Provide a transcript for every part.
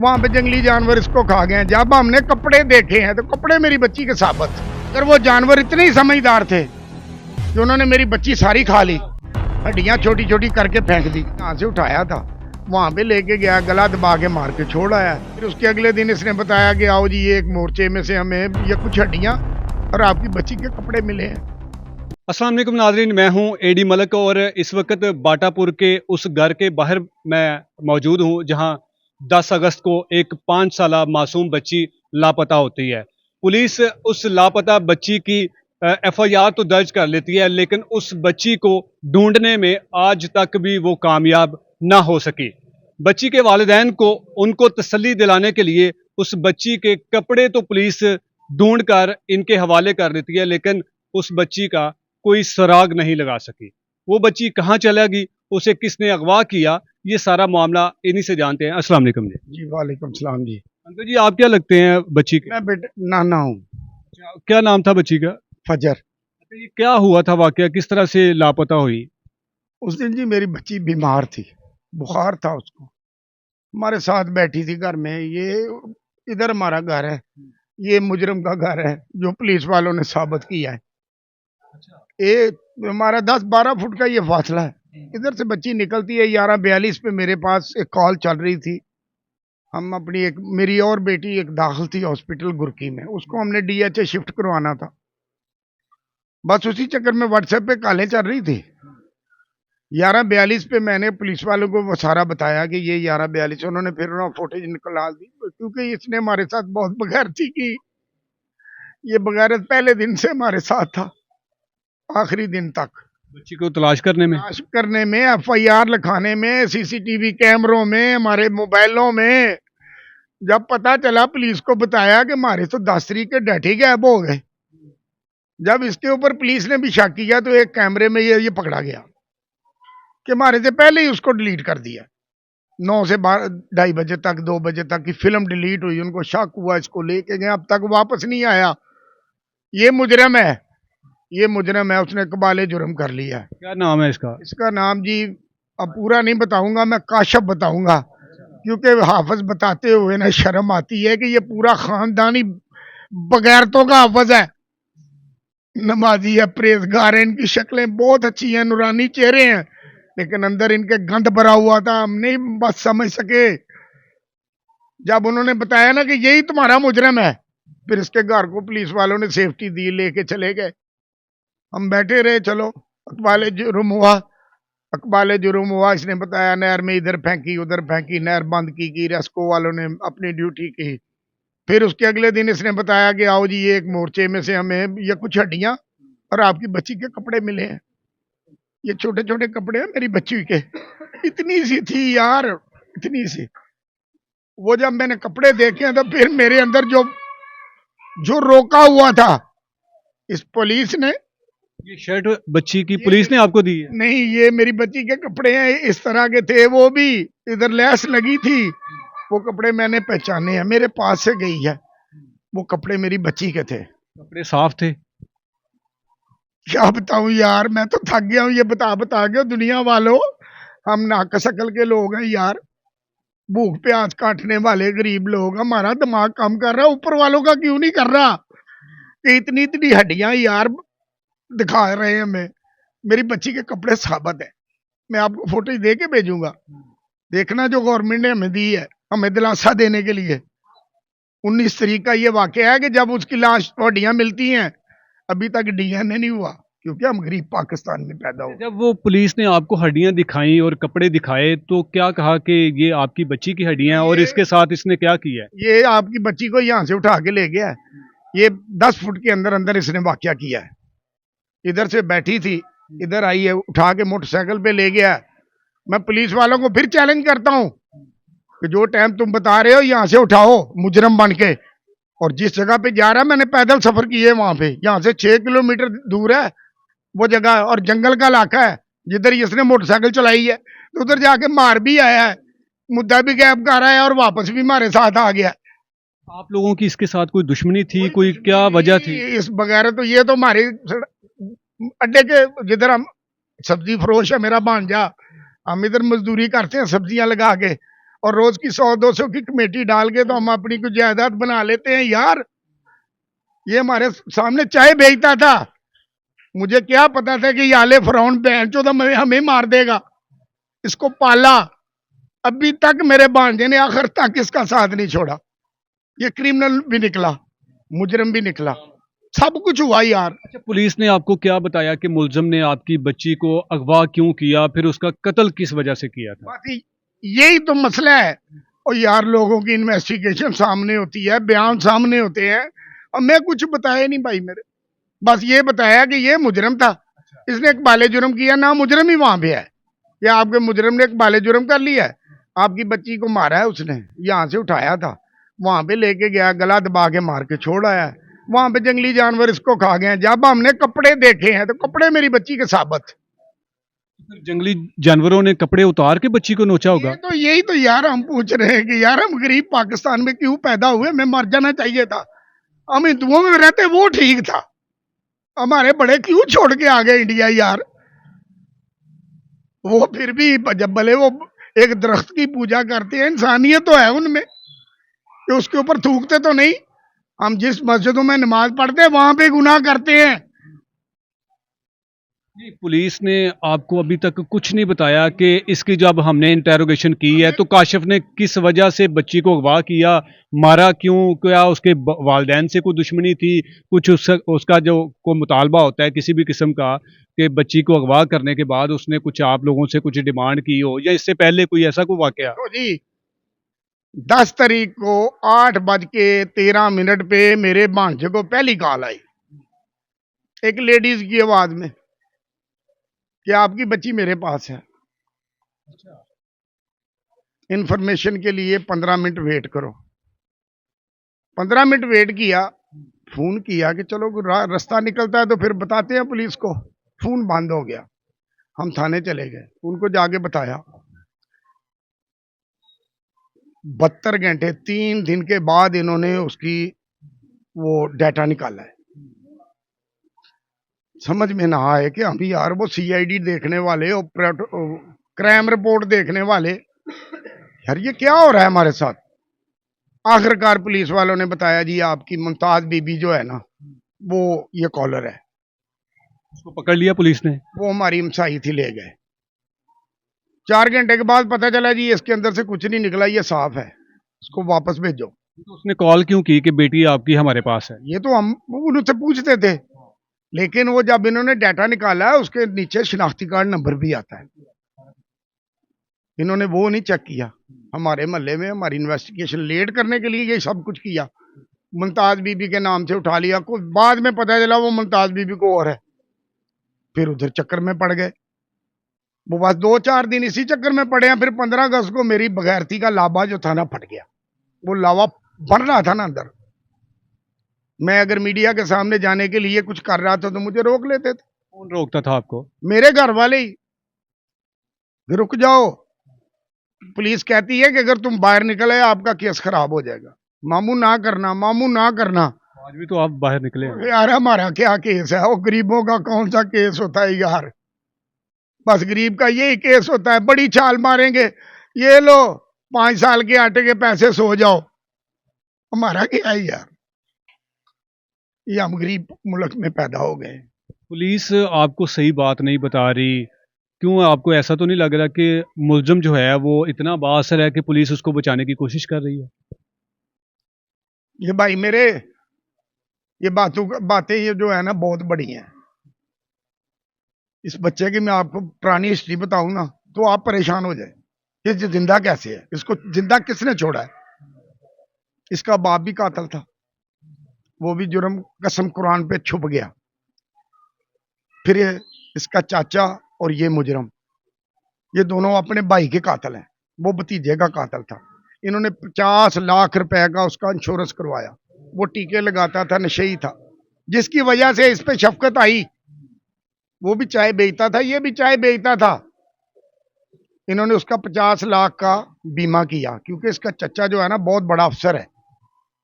वहां पे जंगली जानवर इसको खा गए हैं। जब हमने कपड़े देखे हैं तो कपड़े मेरी बच्ची के साबित, अगर वो जानवर इतने ही समझदार थे कि उन्होंने मेरी बच्ची सारी खा ली, हड्डियां छोटी छोटी करके फेंक दी। यहाँ से उठाया था, वहां पे लेके गया, गला दबा के मार के छोड़ आया। फिर उसके अगले दिन इसने बताया कि आओ जी, ये एक मोर्चे में से हमें ये कुछ हड्डियां और आपकी बच्ची के कपड़े मिले हैं। अस्सलाम वालेकुम नाज़रीन, मैं हूं एडी मलक और इस वक्त बाटापुर के उस घर के बाहर मैं मौजूद हूं जहां 10 अगस्त को एक 5 साला मासूम बच्ची लापता होती है। पुलिस उस लापता बच्ची की एफआईआर तो दर्ज कर लेती है, लेकिन उस बच्ची को ढूंढने में आज तक भी वो कामयाब ना हो सकी। बच्ची के वालिदैन को उनको तसल्ली दिलाने के लिए उस बच्ची के कपड़े तो पुलिस ढूंढ कर इनके हवाले कर देती है, लेकिन उस बच्ची का कोई सुराग नहीं लगा सकी। वो बच्ची कहाँ चला गई, उसे किसने अगवा किया, ये सारा मामला इन्हीं से जानते हैं। अस्सलाम वालेकुम जी। जी वालेकुम सलाम जी। अंकल जी, आप क्या लगते हैं बच्ची के? मैं बेटे नाना हूँ। क्या नाम था बच्ची का? फजर। अच्छा, ये क्या हुआ था वाकया, किस तरह से लापता हुई? उस दिन जी मेरी बच्ची बीमार थी, बुखार था उसको, हमारे साथ बैठी थी घर में। ये इधर हमारा घर है, ये मुजरम का घर है जो पुलिस वालों ने साबित किया है। ये हमारा 10-12 फुट का ये फासला है। इधर से बच्ची निकलती है 11:42 पे, मेरे पास एक कॉल चल रही थी। हम अपनी एक, मेरी और बेटी एक दाखिल थी हॉस्पिटल गुरकी में, उसको हमने डीएचए शिफ्ट करवाना था। बस उसी चक्कर में व्हाट्सएप पे कॉलें चल रही थी। 11:42 पे मैंने पुलिस वालों को वो सारा बताया कि ये 11:42, उन्होंने फिर फुटेज निकाल दी, क्योंकि इसने हमारे साथ बहुत बगैरती की। ये बगैरत पहले दिन से हमारे साथ था, आखिरी दिन तक। बच्ची को तलाश करने में, तलाश करने में, एफआईआर लिखाने में, सीसीटीवी कैमरों में, हमारे मोबाइलों में। जब पता चला, पुलिस को बताया कि हमारे तो 10 तरीक के डेट ही गायब हो गए। जब इसके ऊपर पुलिस ने भी शक किया तो एक कैमरे में ये पकड़ा गया कि हमारे से पहले ही उसको डिलीट कर दिया। 9 से 2:30 बजे तक, 2 बजे तक की फिल्म डिलीट हुई। उनको शक हुआ, इसको लेके गए, अब तक वापस नहीं आया। ये मुजरम है, ये मुजरम है, उसने कबाले जुर्म कर लिया है। क्या नाम है इसका? इसका नाम जी अब पूरा नहीं बताऊंगा, मैं काशफ बताऊंगा, क्योंकि हाफिज बताते हुए ना शर्म आती है कि ये पूरा खानदानी बगैरतों का हाफिज है। नमाजी है, परहेजगार है, इनकी शक्लें बहुत अच्छी हैं, नूरानी चेहरे हैं, लेकिन अंदर इनके गंद भरा हुआ था। हम नहीं बस समझ सके। जब उन्होंने बताया ना कि यही तुम्हारा मुजरम है, फिर इसके घर को पुलिस वालों ने सेफ्टी दी, लेके चले गए। हम बैठे रहे, चलो अकबाले जुर्म हुआ, अकबाले जुर्म हुआ। इसने बताया नहर में इधर फेंकी, उधर फेंकी, नहर बंद की, रेस्को वालों ने अपनी ड्यूटी की। फिर उसके अगले दिन इसने बताया कि आओ जी, ये एक मोर्चे में से हमें ये कुछ हड्डियां और आपकी बच्ची के कपड़े मिले हैं। ये छोटे छोटे कपड़े हैं मेरी बच्ची के, इतनी सी थी यार, इतनी सी। वो जब मैंने कपड़े देखे तो फिर मेरे अंदर जो जो रोका हुआ था, इस पुलिस ने, ये शर्ट बच्ची की पुलिस ने आपको दी है? नहीं, ये मेरी बच्ची के कपड़े हैं, इस तरह के थे, वो भी इधर लैस लगी थी। वो कपड़े मैंने पहचाने हैं, मेरे पास से गई है, वो कपड़े मेरी बच्ची के थे। कपड़े साफ थे? क्या बताऊं यार, मैं तो थक गया हूं ये बता बता के। दुनिया वालों, हम नाकस अकल के लोग हैं यार, भूख प्यास काटने वाले गरीब लोग। हमारा दिमाग काम कर रहा है, ऊपर वालों का क्यों नहीं कर रहा कि इतनी इतनी हड्डियां यार दिखा रहे हैं हमें। मेरी बच्ची के कपड़े साबित है, मैं आपको फोटो दे के भेजूंगा, देखना, जो गवर्नमेंट ने हमें दी है, हमें दिलासा देने के लिए। 19 तारीख का ये वाकया है कि जब उसकी लाश, हड्डियां मिलती हैं, अभी तक डीएनए नहीं हुआ, क्योंकि हम गरीब पाकिस्तान में पैदा हुए। जब वो पुलिस ने आपको हड्डियां दिखाई और कपड़े दिखाए तो क्या कहा कि ये आपकी बच्ची की हड्डियां हैं और इसके साथ इसने क्या किया है? ये आपकी बच्ची को यहाँ से उठा के ले गया है। ये 10 फुट के अंदर अंदर इसने वाकया किया है। इधर से बैठी थी, इधर आई है, उठा के मोटरसाइकिल पे ले गया है। मैं पुलिस वालों को फिर चैलेंज करता हूँ कि जो टाइम तुम बता रहे हो, यहाँ से उठाओ मुजरम बन के। और जिस जगह पे जा रहा है, मैंने पैदल सफर किए वहां पे, यहाँ से 6 किलोमीटर दूर है वो जगह, और जंगल का इलाका है। जिधर इसने मोटरसाइकिल चलाई है, तो उधर जाके मार भी आया है, मुद्दा भी गायब कर रहा है, और वापस भी हमारे साथ आ गया। आप लोगों की इसके साथ कोई दुश्मनी थी, कोई क्या वजह थी? इस बगैर तो ये तो हमारे अड्डे के, जिधर हम, सब्जी फरोश है मेरा भांजा, हम इधर मजदूरी करते हैं सब्जियां लगा के, और रोज की 100-200 की कमेटी डाल के तो हम अपनी कुछ जायदाद बना लेते हैं यार। ये हमारे सामने चाय बेचता था, मुझे क्या पता था कि ये आले फरौन बहन चो हमें मार देगा। इसको पाला, अभी तक मेरे भांजे ने आखिर तक इसका साथ नहीं छोड़ा। ये क्रिमिनल भी निकला, मुजरिम भी निकला, सब कुछ हुआ यार। अच्छा, पुलिस ने आपको क्या बताया कि मुलजिम ने आपकी बच्ची को अगवा क्यों किया, फिर उसका कत्ल किस वजह से किया था? बात यही तो मसला है। और यार लोगों की इन्वेस्टिगेशन सामने होती है, बयान सामने होते हैं, और मैं कुछ बताया नहीं भाई मेरे। बस ये बताया कि ये मुजरिम था, इसने एक बाले जुर्म किया, ना मुजरिम ही वहां पे है। या आपके मुजरिम ने एक बाले जुर्म कर लिया है, आपकी बच्ची को मारा है उसने, यहाँ से उठाया था, वहां पे लेके गया, गला दबा के मार के छोड़ आया है। वहां पे जंगली जानवर इसको खा गए। जब हमने कपड़े देखे हैं तो कपड़े मेरी बच्ची के साबित। फिर जंगली जानवरों ने कपड़े उतार के बच्ची को नोचा होगा। यही तो यार हम पूछ रहे हैं कि यार हम गरीब पाकिस्तान में क्यों पैदा हुए? मैं मर जाना चाहिए था। हम हिंदुओं में रहते वो ठीक था, हमारे बड़े क्यों छोड़ के आ गए इंडिया यार? वो फिर भी जब भले वो एक दरख्त की पूजा करते हैं, इंसानियत तो है उनमें कि उसके ऊपर थूकते तो नहीं। हम जिस मस्जिदों में नमाज पढ़ते हैं वहां पे गुनाह करते हैं। नहीं, पुलिस ने आपको अभी तक कुछ नहीं बताया कि इसकी जब हमने इंटेरोगेशन की है तो काशिफ ने किस वजह से बच्ची को अगवा किया, मारा क्यों, क्या उसके वालदैन से कोई दुश्मनी थी, कुछ उसका जो को मुतालबा होता है किसी भी किस्म का कि बच्ची को अगवा करने के बाद उसने कुछ आप लोगों से कुछ डिमांड की हो, या इससे पहले कोई ऐसा कोई वाकया? तो जी 10 तारीख को 8:13 पे मेरे भांजे को पहली कॉल आई, एक लेडीज की आवाज में, कि आपकी बच्ची मेरे पास है, इंफॉर्मेशन के लिए 15 मिनट वेट करो। 15 मिनट वेट किया, फोन किया कि चलो रास्ता निकलता है तो फिर बताते हैं पुलिस को। फोन बंद हो गया। हम थाने चले गए, उनको जाके बताया। 72 घंटे 3 दिन के बाद इन्होंने उसकी वो डाटा निकाला है। समझ में ना आए कि हम यार वो सीआईडी देखने वाले, क्राइम रिपोर्ट देखने वाले, यार ये क्या हो रहा है हमारे साथ? आखिरकार पुलिस वालों ने बताया जी आपकी मुमताज बीबी जो है ना, वो ये कॉलर है। उसको पकड़ लिया पुलिस ने? वो हमारी हमसाई थी, ले गए। 4 घंटे के बाद पता चला जी इसके अंदर से कुछ नहीं निकला, ये साफ है, इसको वापस भेजो। तो उसने कॉल क्यों की कि बेटी आपकी हमारे पास है? ये तो हम उनसे पूछते थे, लेकिन वो जब इन्होंने डाटा निकाला है उसके नीचे शिनाख्ती कार्ड नंबर भी आता है, इन्होंने वो नहीं चेक किया। हमारे मोहल्ले में हमारी इन्वेस्टिगेशन लेट करने के लिए ये सब कुछ किया। मुमताज बीबी के नाम से उठा लिया, कुछ बाद में पता चला वो मुमताज बीबी को और है, फिर उधर चक्कर में पड़ गए। वो बस 2-4 दिन इसी चक्कर में पड़े हैं। फिर 15 अगस्त को मेरी बगैरती का लावा जो था ना फट गया। वो लावा बन रहा था ना अंदर, मैं अगर मीडिया के सामने जाने के लिए कुछ कर रहा था तो मुझे रोक लेते थे। कौन रोकता था आपको? मेरे घर वाले ही, रुक जाओ, पुलिस कहती है कि अगर तुम बाहर निकले आपका केस खराब हो जाएगा, मामू ना करना, मामू ना करना। आज भी तो आप बाहर निकले हैं। यार हमारा क्या केस है? वो गरीबों का कौन सा केस होता है यार? बस गरीब का यही केस होता है, बड़ी छाल मारेंगे, ये लो 5 साल के आटे के पैसे, सो जाओ। हमारा क्या है यार? ये हम गरीब मुल्क में पैदा हो गए। पुलिस आपको सही बात नहीं बता रही, क्यों? आपको ऐसा तो नहीं लग रहा कि मुलजिम जो है वो इतना बाअसर है कि पुलिस उसको बचाने की कोशिश कर रही है? ये भाई मेरे, ये बातें ये जो है ना बहुत बड़ी हैं। इस बच्चे की मैं आपको पुरानी हिस्ट्री बताऊं ना तो आप परेशान हो जाए। ये जिंदा कैसे है? इसको जिंदा किसने छोड़ा है? इसका बाप भी कातिल था, वो भी जुर्म कसम कुरान पे छुप गया। फिर ये इसका चाचा और ये मुजरम, ये दोनों अपने भाई के कातिल हैं, वो भतीजे का कातिल था। इन्होंने 50 लाख रुपए का उसका इंश्योरेंस करवाया। वो टीके लगाता था, नशेई था, जिसकी वजह से इस पे शफकत आई। वो भी चाय बेचता था, ये भी चाय बेचता था। इन्होंने उसका 50 लाख का बीमा किया, क्योंकि इसका चचा जो है ना बहुत बड़ा अफसर है,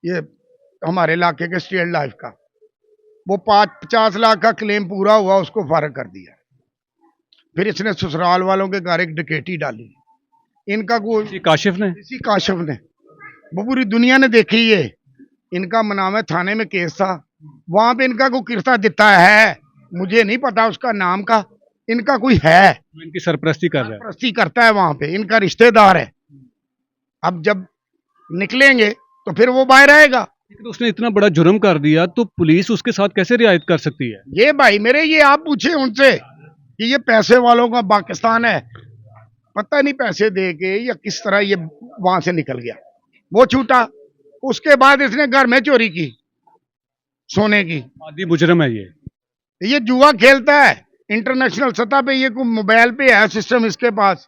ये हमारे इलाके के स्टेट लाइफ का। वो 50 लाख का क्लेम पूरा हुआ, उसको फारग कर दिया। फिर इसने ससुराल वालों के घर एक डकैती डाली, इनका कोई ये काशिफ ने? इसी काशिफ ने, वो पूरी दुनिया ने देखी ये। इनका मनामे थाने में केस था, वहां पे इनका कोई किरता दिता है, मुझे नहीं पता उसका नाम का, इनका कोई है, इनकी सरपरस्ती कर रहा है। प्रस्ती करता है वहां पे, इनका रिश्तेदार है। अब जब निकलेंगे तो फिर वो बाहर आएगा। लेकिन उसने इतना बड़ा जुर्म कर दिया तो पुलिस उसके साथ कैसे रियायत कर सकती है? ये भाई मेरे, ये आप पूछे उनसे कि ये पैसे वालों का पाकिस्तान है, पता नहीं पैसे दे के या किस तरह ये वहां से निकल गया। वो छूटा, उसके बाद इसने घर में चोरी की सोने की। आदि मुजरम है ये जुआ खेलता है इंटरनेशनल सतह पे, ये कोई मोबाइल पे है सिस्टम इसके पास,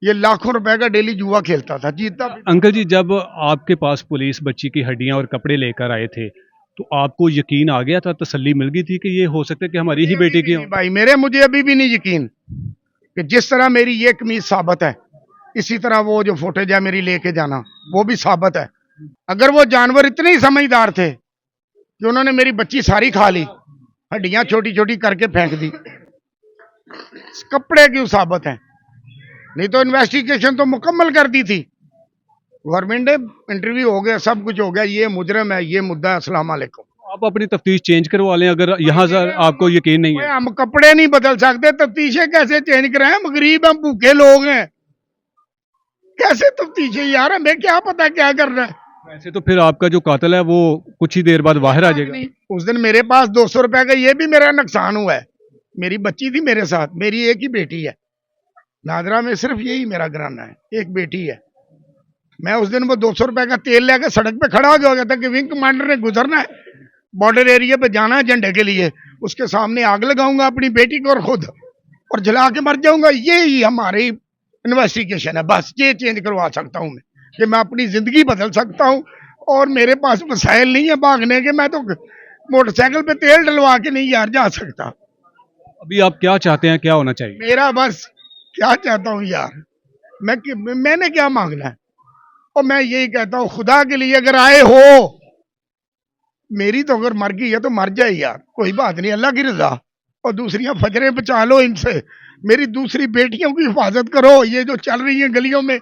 ये लाखों रुपए का डेली जुआ खेलता था, जीतता भी। अंकल जी, जब आपके पास पुलिस बच्ची की हड्डियां और कपड़े लेकर आए थे तो आपको यकीन आ गया था, तसल्ली मिल गई थी कि ये हो सकता है कि हमारी ही बेटी की हो? भाई मेरे, मुझे अभी भी नहीं यकीन कि जिस तरह मेरी ये कमीज साबित है, इसी तरह वो जो फुटेज है मेरी लेके जाना वो भी साबित है। अगर वो जानवर इतने ही समझदार थे कि उन्होंने मेरी बच्ची सारी खा ली, हड्डियां छोटी छोटी करके फेंक दी, कपड़े क्यों साबित है? नहीं तो इन्वेस्टिगेशन तो मुकम्मल कर दी थी गवर्नमेंट ने, इंटरव्यू हो गया, सब कुछ हो गया, ये मुजरम है, ये मुद्दा है, अस्सलाम वालेकुम। आप अपनी तफ्तीश चेंज करवा लें अगर यहाँ से आपको यकीन नहीं है। हम कपड़े नहीं बदल सकते, तफ्तीशें कैसे चेंज कराएं? हम गरीब, हम भूखे लोग हैं, कैसे तफ्तीशें यार? हमें क्या पता क्या करना है। वैसे तो फिर आपका जो कातिल है वो कुछ ही देर बाद बाहर आ जाएगा। उस दिन मेरे पास 200 रुपए का ये भी मेरा नुकसान हुआ है, मेरी बच्ची थी मेरे साथ, मेरी एक ही बेटी है नादरा में, सिर्फ यही मेरा घराना है, एक बेटी है। मैं उस दिन वो 200 रुपए का तेल लेकर सड़क पे खड़ा हो गया था कि विंग कमांडर ने गुजरना है, बॉर्डर एरिया पे जाना है झंडे के लिए, उसके सामने आग लगाऊंगा अपनी बेटी को और खुद, और जला के मर जाऊंगा। यही हमारी इन्वेस्टिगेशन है, बस ये चेंज करवा सकता हूँ मैं कि मैं अपनी जिंदगी बदल सकता हूँ, और मेरे पास वसाइल नहीं है भागने के, मैं तो मोटरसाइकिल पे तेल डलवा के नहीं यार जा सकता। अभी आप क्या चाहते हैं, क्या होना चाहिए? मेरा बस क्या चाहता हूँ यार, मैंने क्या मांगना है, और मैं यही कहता हूँ खुदा के लिए अगर आए हो, मेरी तो अगर मर गई है तो मर जाए यार, कोई बात नहीं, अल्लाह की रजा, और दूसरियां फजरे बचा लो इनसे, मेरी दूसरी बेटियों की हिफाजत करो। ये जो चल रही है गलियों में,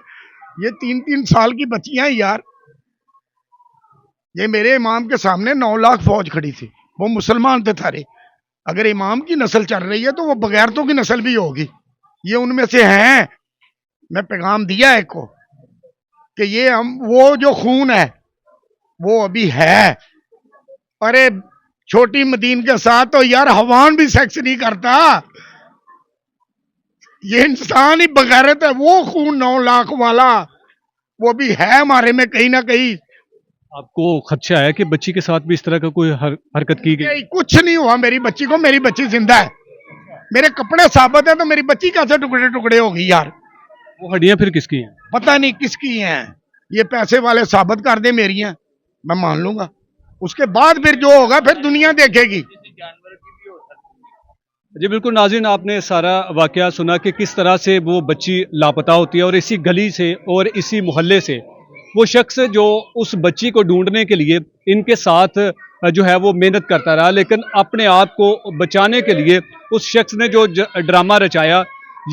ये 3-3 साल की बच्चियां हैं यार, ये मेरे इमाम के सामने 9 लाख फौज खड़ी थी, वो मुसलमान थे सारे। अगर इमाम की नस्ल चल रही है तो वो बगैरतों की नस्ल भी होगी, ये उनमें से हैं। मैं पैगाम दिया है को कि ये हम, वो जो खून है वो अभी है। अरे छोटी मदीन के साथ तो यार हवान भी सेक्स नहीं करता, ये इंसान ही बगैरत है। वो खून 9 लाख वाला वो भी है हमारे में कहीं ना कहीं। आपको खदशा है कि बच्ची के साथ भी इस तरह का कोई हरकत की गई? कुछ नहीं हुआ मेरी बच्ची को, मेरी बच्ची जिंदा है, मेरे कपड़े साबित है, तो मेरी बच्ची कैसे टुकड़े टुकड़े होगी यार? वो हड्डियां फिर किसकी हैं? पता नहीं किसकी हैं, ये पैसे वाले साबित कर दे मेरी हैं, मैं मान लूंगा, उसके बाद फिर जो होगा फिर दुनिया देखेगी। जी बिल्कुल नाज़रीन, आपने सारा वाकया सुना कि किस तरह से वो बच्ची लापता होती है और इसी गली से और इसी मोहल्ले से वो शख्स जो उस बच्ची को ढूंढने के लिए इनके साथ जो है वो मेहनत करता रहा, लेकिन अपने आप को बचाने के लिए उस शख्स ने जो ड्रामा रचाया,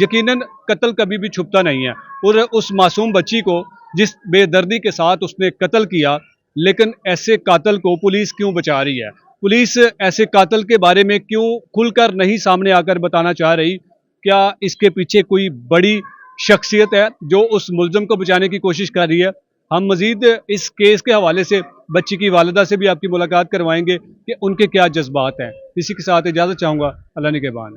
यकीनन कत्ल कभी भी छुपता नहीं है। और उस मासूम बच्ची को जिस बेदर्दी के साथ उसने कत्ल किया, लेकिन ऐसे कातिल को पुलिस क्यों बचा रही है? पुलिस ऐसे कातिल के बारे में क्यों खुलकर नहीं सामने आकर बताना चाह रही? क्या इसके पीछे कोई बड़ी शख्सियत है जो उस मुल्ज़िम को बचाने की कोशिश कर रही है? हम मजीद इस केस के हवाले से बच्ची की वालिदा से भी आपकी मुलाकात करवाएंगे कि उनके क्या जज्बात हैं। इसी के साथ इजाज़त चाहूँगा। अल्लाह निगहबान।